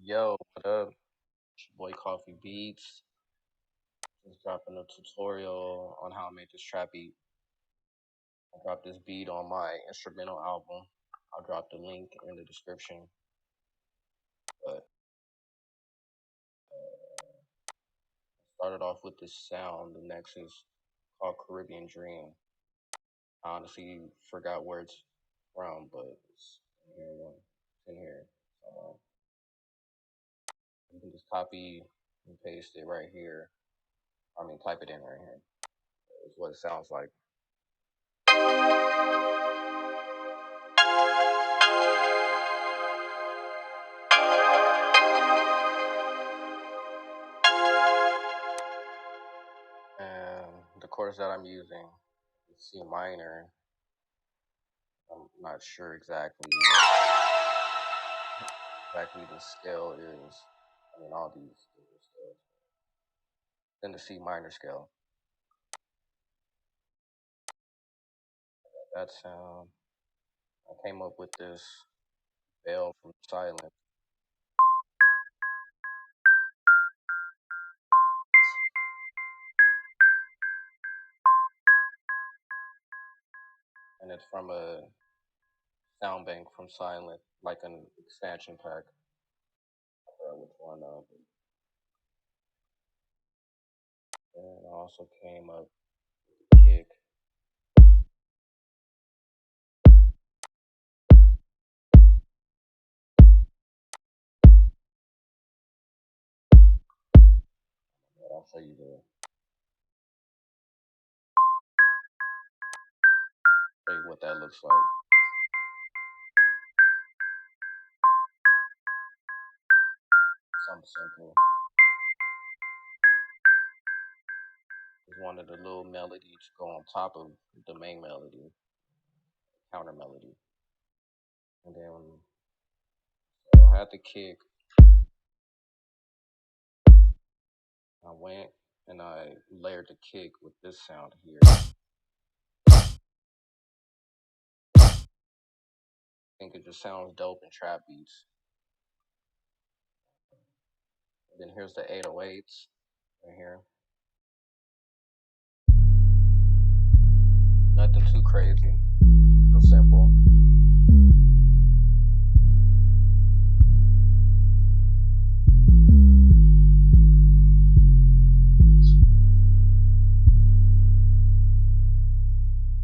Yo, what up? It's your boy Coffee Beats. Just dropping a tutorial on how I made this trap beat. I dropped this beat on my instrumental album. I'll drop the link in the description. But started off with this sound. The next is called Caribbean Dream. I honestly forgot where it's from, but it's in here. It's in here. You can just copy and paste it right here. I mean, type it in right here. It's what it sounds like. And the chords that I'm using is C minor. I'm not sure exactly the scale is. I mean, all these different scales. Then the C minor scale. That sound. I came up with this bell from Silent. And it's from a sound bank from Silent, like an expansion pack. I forgot which one. And I also came up with the kick. I'll show you what that looks like. Something simple. Just wanted a little melody to go on top of the main melody, counter melody. And then so I had the kick. I went and I layered the kick with this sound here. I think it just sounds dope in trap beats. And then here's the 808s right here. Nothing too crazy, real simple.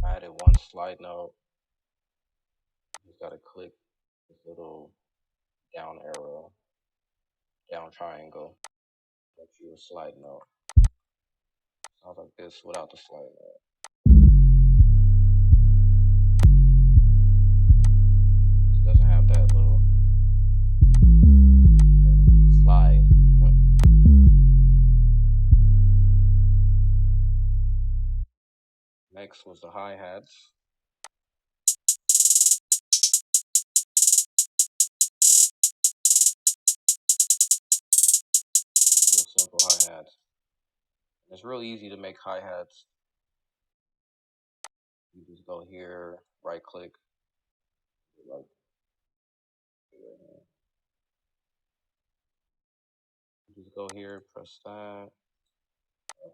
I added one slide note. You just gotta click this little down arrow, down triangle, makes you a slide note. Sounds like this without the slide note. It doesn't have that little slide. Next was the hi-hats. Real simple hi-hats. It's real easy to make hi-hats. You just go here, right click, like you just go here, press that,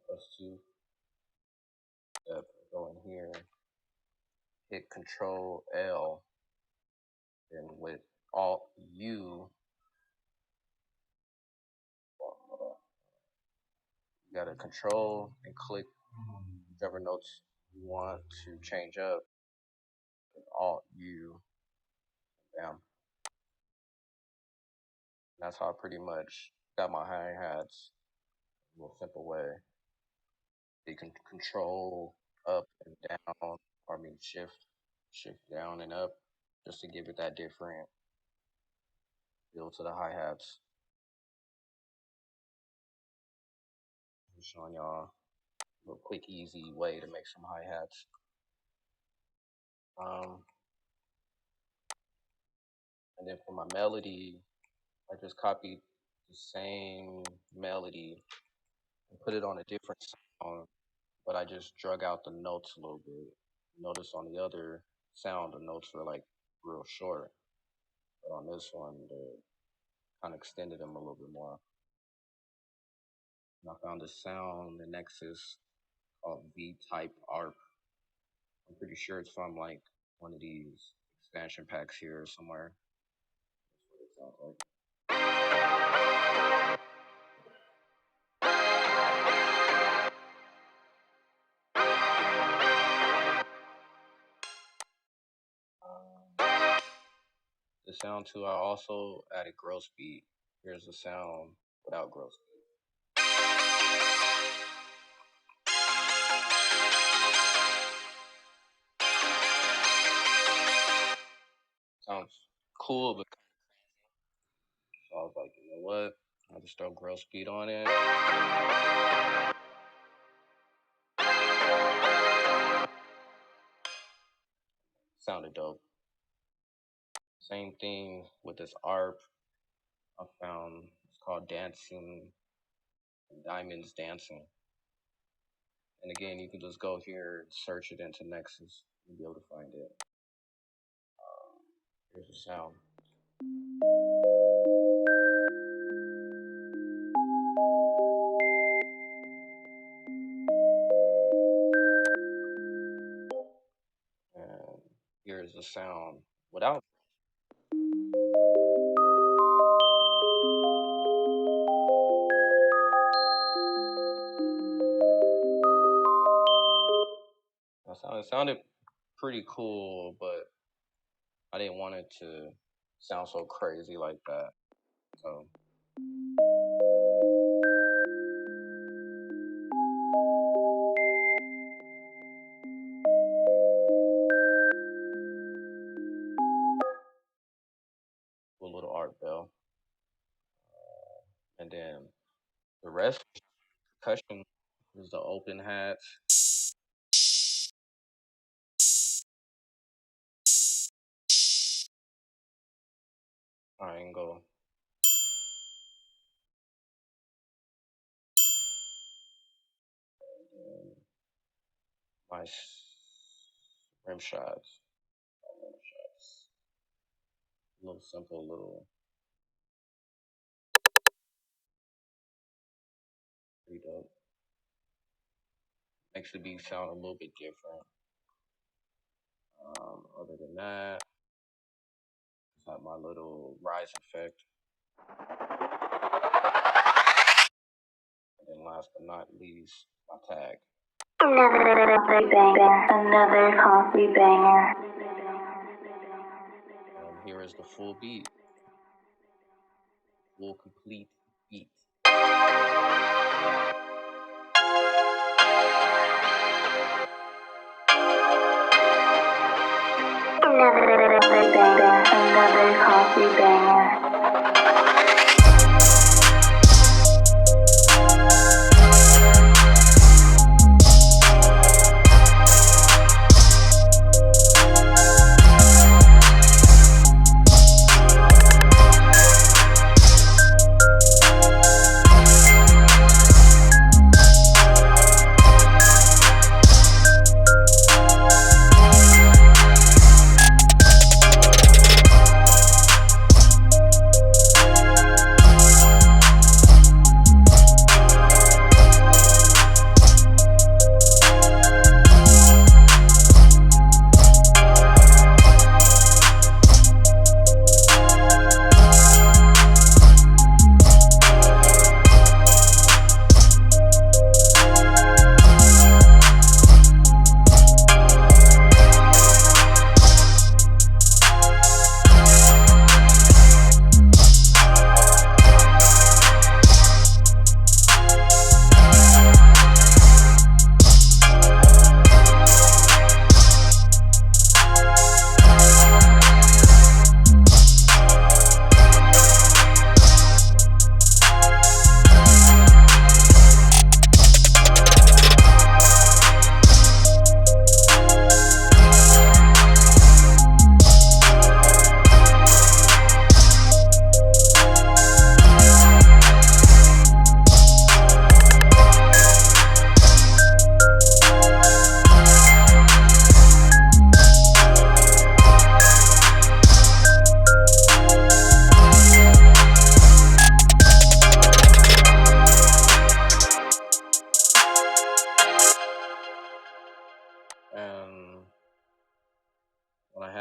press 2, go in here, hit Control L, and with Alt U, you gotta control and click whichever notes you want to change up. And Alt U, bam. That's how I pretty much got my hi-hats in a real simple way. You can control up and down, or I mean shift down and up, just to give it that different feel to the hi-hats. I'm showing y'all a little quick, easy way to make some hi-hats. And then for my melody, I just copied the same melody and put it on a different sound, but I just drug out the notes a little bit. Notice on the other sound, the notes were like real short, but on this one, kind of extended them a little bit more. And I found a sound, the Nexus, called V-Type ARP. I'm pretty sure it's from like one of these expansion packs here somewhere. That's what it sounds like. The sound too, I also added gross beat. Here's the sound without gross beat. Sounds cool, but so I was like, you know what? I'll just throw gross beat on it. Sounded dope. Same thing with this ARP I found. It's called Dancing Diamonds Dancing. And again, you can just go here and search it into Nexus. You'll be able to find it. Here's the sound. And here's the sound without. It sounded pretty cool, but I didn't want it to sound so crazy like that. So a little art bell. And then the rest percussion is the open hats. Triangle. And my rim shots. A little simple, little pretty dope. Makes the beat sound a little bit different. Other than that, I have my little rise effect. And then last but not least, my tag. Another coffee banger. Another coffee banger. And here is the full beat. Full complete beat. Another coffee banger. Another coffee banger.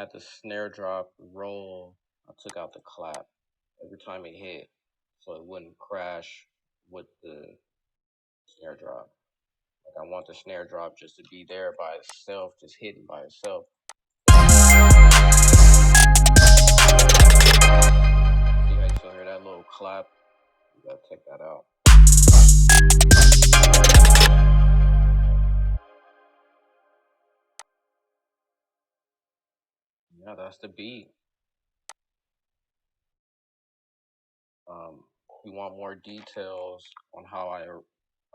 had the snare drop roll, I took out the clap every time it hit, so it wouldn't crash with the snare drop. Like I want the snare drop just to be there by itself, just hitting by itself. See how you still hear that little clap? You gotta check that out. Yeah, that's the beat. If you want more details on how I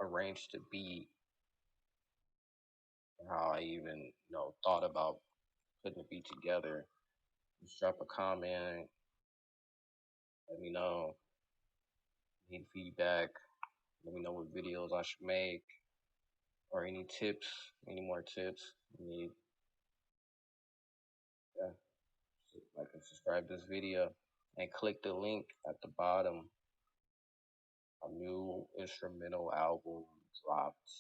arranged the beat and how I even, thought about putting the beat together, just drop a comment. Let me know. Need feedback. Let me know what videos I should make or any tips, any more tips you need. Yeah, like and subscribe this video and click the link at the bottom. A new instrumental album dropped.